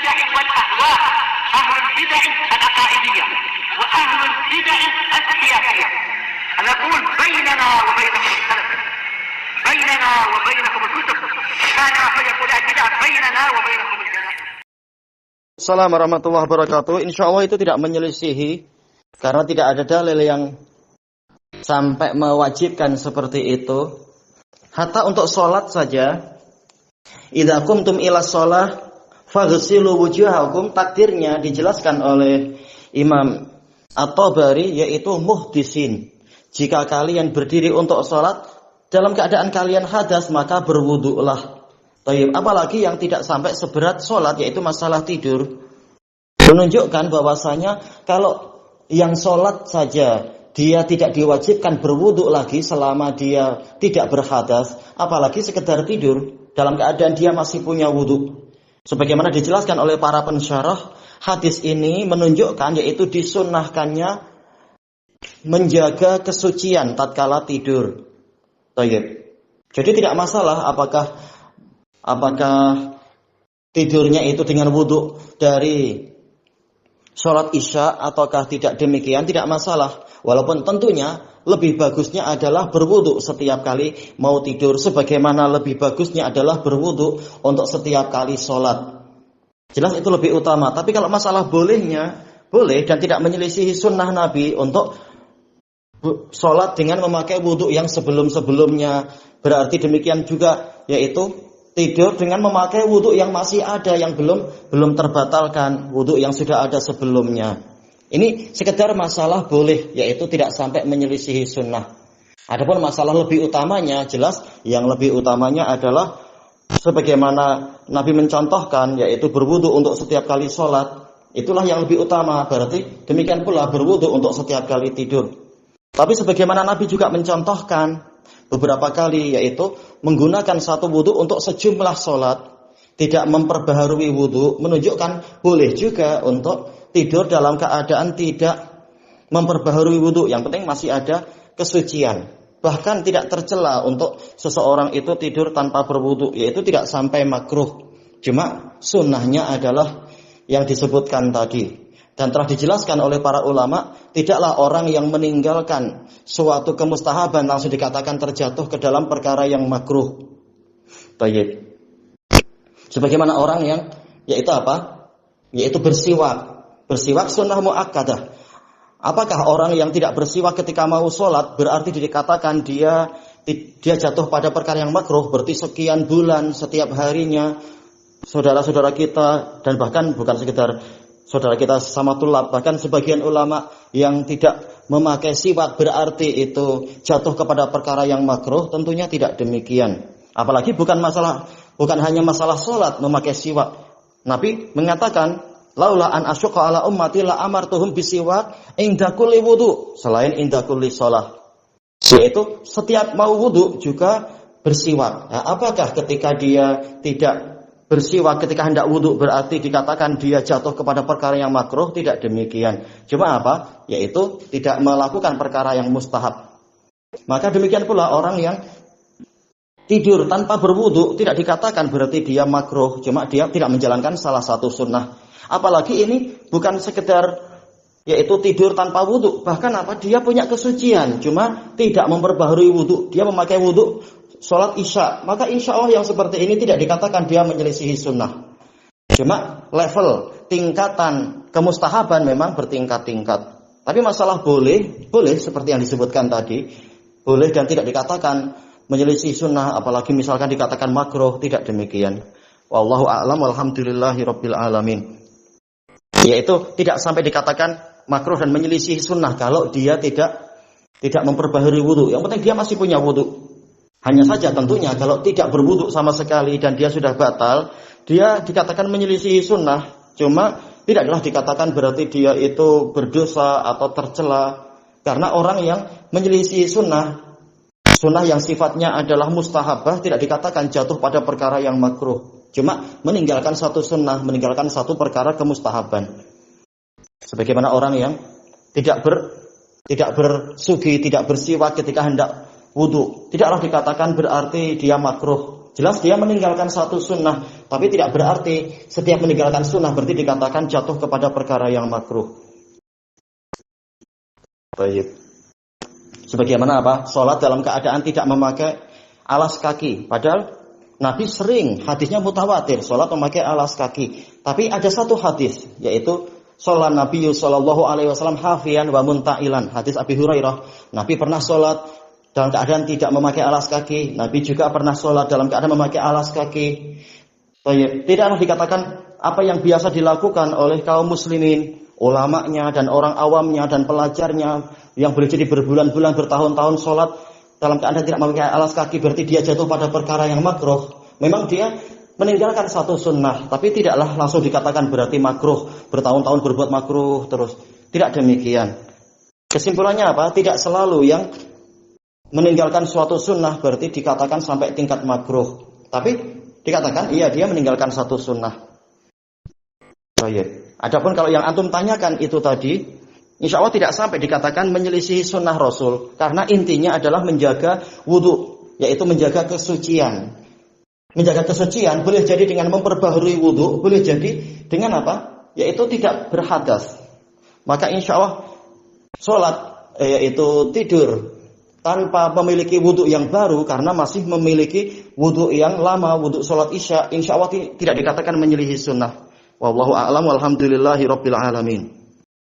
البدع والأهواء، أهل البدع العقائدية وأهل البدع السياسية. نقول بيننا وبينكم السلف، بيننا وبينكم الكتب، كان فيقول البدع بيننا وبينكم الجنائز. Assalamualaikum warahmatullahi wabarakatuh. Insya Allah itu tidak menyelisihi, karena tidak ada dalil yang sampai mewajibkan seperti itu. Hatta untuk sholat saja, idza qumtum ila sholah faghsilu wujuhakum, takdirnya dijelaskan oleh Imam At-Tabari, yaitu muhdisin. Jika kalian berdiri untuk sholat dalam keadaan kalian hadas, maka berwudu'lah. Apalagi yang tidak sampai seberat sholat, yaitu masalah tidur. Menunjukkan bahwasanya kalau yang sholat saja dia tidak diwajibkan berwudu lagi selama dia tidak berhadas, apalagi sekedar tidur dalam keadaan dia masih punya wudu. Sebagaimana dijelaskan oleh para pensyarah, hadis ini menunjukkan yaitu disunnahkannya menjaga kesucian tatkala tidur. Jadi tidak masalah apakah tidurnya itu dengan wudu dari sholat isya ataukah tidak demikian, tidak masalah. Walaupun tentunya lebih bagusnya adalah berwudu setiap kali mau tidur, sebagaimana lebih bagusnya adalah berwudu untuk setiap kali sholat. Jelas itu lebih utama. Tapi kalau masalah bolehnya, boleh dan tidak menyelisihi sunnah Nabi untuk sholat dengan memakai wudu yang sebelum-sebelumnya. Berarti demikian juga, yaitu tidur dengan memakai wudu yang masih ada, yang belum terbatalkan wudu yang sudah ada sebelumnya. Ini sekedar masalah boleh, yaitu tidak sampai menyelisihi sunnah. Adapun masalah lebih utamanya, jelas yang lebih utamanya adalah sebagaimana Nabi mencontohkan, yaitu berwudu untuk setiap kali sholat. Itulah yang lebih utama. Berarti demikian pula berwudu untuk setiap kali tidur. Tapi sebagaimana Nabi juga mencontohkan beberapa kali, yaitu menggunakan satu wudu untuk sejumlah sholat, tidak memperbaharui wudu, menunjukkan boleh juga untuk tidur dalam keadaan tidak memperbaharui wudu. Yang penting masih ada kesucian. Bahkan tidak tercela untuk seseorang itu tidur tanpa berwudu, yaitu tidak sampai makruh. Cuma sunnahnya adalah yang disebutkan tadi. Dan telah dijelaskan oleh para ulama, tidaklah orang yang meninggalkan suatu kemustahaban langsung dikatakan terjatuh ke dalam perkara yang makruh. Baik. Sebagaimana orang yang, yaitu apa? Yaitu bersiwak. Bersiwak sunnah muakkadah. Apakah orang yang tidak bersiwak ketika mau sholat berarti dikatakan dia jatuh pada perkara yang makruh? Berarti sekian bulan setiap harinya saudara-saudara kita, dan bahkan bukan sekedar saudara kita sama tulab, bahkan sebagian ulama yang tidak memakai siwak berarti itu jatuh kepada perkara yang makruh. Tentunya tidak demikian. Apalagi bukan hanya masalah sholat memakai siwak. Nabi mengatakan, laula an asyqa ala ummati la amartuhum bisiwak inda kulli wudu, selain inda kulli shalah, yaitu setiap mau wudu juga bersiwak. Nah, apakah ketika dia tidak bersiwak ketika hendak wudu berarti dikatakan dia jatuh kepada perkara yang makruh? Tidak demikian. Cuma apa? Yaitu tidak melakukan perkara yang mustahab. Maka demikian pula orang yang tidur tanpa berwudu tidak dikatakan berarti dia makruh. Cuma dia tidak menjalankan salah satu sunnah. Apalagi ini bukan sekedar yaitu tidur tanpa wudu. Bahkan apa? Dia punya kesucian, cuma tidak memperbaharui wudu. Dia memakai wudu sholat isya, maka insya Allah yang seperti ini tidak dikatakan dia menyelisihi sunnah. Cuma level tingkatan kemustahaban memang bertingkat-tingkat. Tapi masalah boleh seperti yang disebutkan tadi, boleh dan tidak dikatakan menyelisihi sunnah, apalagi misalkan dikatakan makruh, tidak demikian. Wallahu a'lam, walhamdulillahi rabbil alamin. Yaitu tidak sampai dikatakan makruh dan menyelisihi sunnah kalau dia tidak memperbaharui wudu. Yang penting dia masih punya wudu. Hanya saja tentunya kalau tidak berwudu sama sekali dan dia sudah batal, dia dikatakan menyelisihi sunnah. Cuma tidaklah dikatakan berarti dia itu berdosa atau tercela. Karena orang yang menyelisihi sunnah yang sifatnya adalah mustahabah, tidak dikatakan jatuh pada perkara yang makruh. Cuma meninggalkan satu sunnah, meninggalkan satu perkara kemustahaban. Sebagaimana orang yang tidak bersugi, tidak bersiwak ketika hendak wudu, tidaklah dikatakan berarti dia makruh. Jelas dia meninggalkan satu sunnah, tapi tidak berarti setiap meninggalkan sunnah berarti dikatakan jatuh kepada perkara yang makruh. Baik. Sebagaimana apa? Sholat dalam keadaan tidak memakai alas kaki. Padahal Nabi sering, hadisnya mutawatir, sholat memakai alas kaki. Tapi ada satu hadis, yaitu sholat Nabi sallallahu alaihi wasallam hafiyan wa munta'ilan. Hadis Abi Hurairah. Nabi pernah sholat dalam keadaan tidak memakai alas kaki. Nabi juga pernah sholat dalam keadaan memakai alas kaki. Tidaklah dikatakan apa yang biasa dilakukan oleh kaum muslimin, ulamanya dan orang awamnya dan pelajarnya yang boleh jadi berbulan-bulan bertahun-tahun sholat dalam keadaan tidak memakai alas kaki berarti dia jatuh pada perkara yang makruh. Memang dia meninggalkan satu sunnah, tapi tidaklah langsung dikatakan berarti makruh, bertahun-tahun berbuat makruh terus. Tidak demikian. Kesimpulannya apa? Tidak selalu yang meninggalkan suatu sunnah berarti dikatakan sampai tingkat makruh. Tapi dikatakan iya dia meninggalkan satu sunnah. Baik. Adapun kalau yang antum tanyakan itu tadi, insya Allah tidak sampai dikatakan menyelisihi sunnah Rasul. Karena intinya adalah menjaga wudhu, yaitu menjaga kesucian. Menjaga kesucian boleh jadi dengan memperbaharui wudhu, boleh jadi dengan apa? Yaitu tidak berhadas. Maka insya Allah sholat, yaitu tidur tanpa memiliki wudhu yang baru karena masih memiliki wudhu yang lama, wudhu sholat isya, insya Allah tidak dikatakan menyelisihi sunnah. Wallahu a'lam walhamdulillahi rabbil alamin.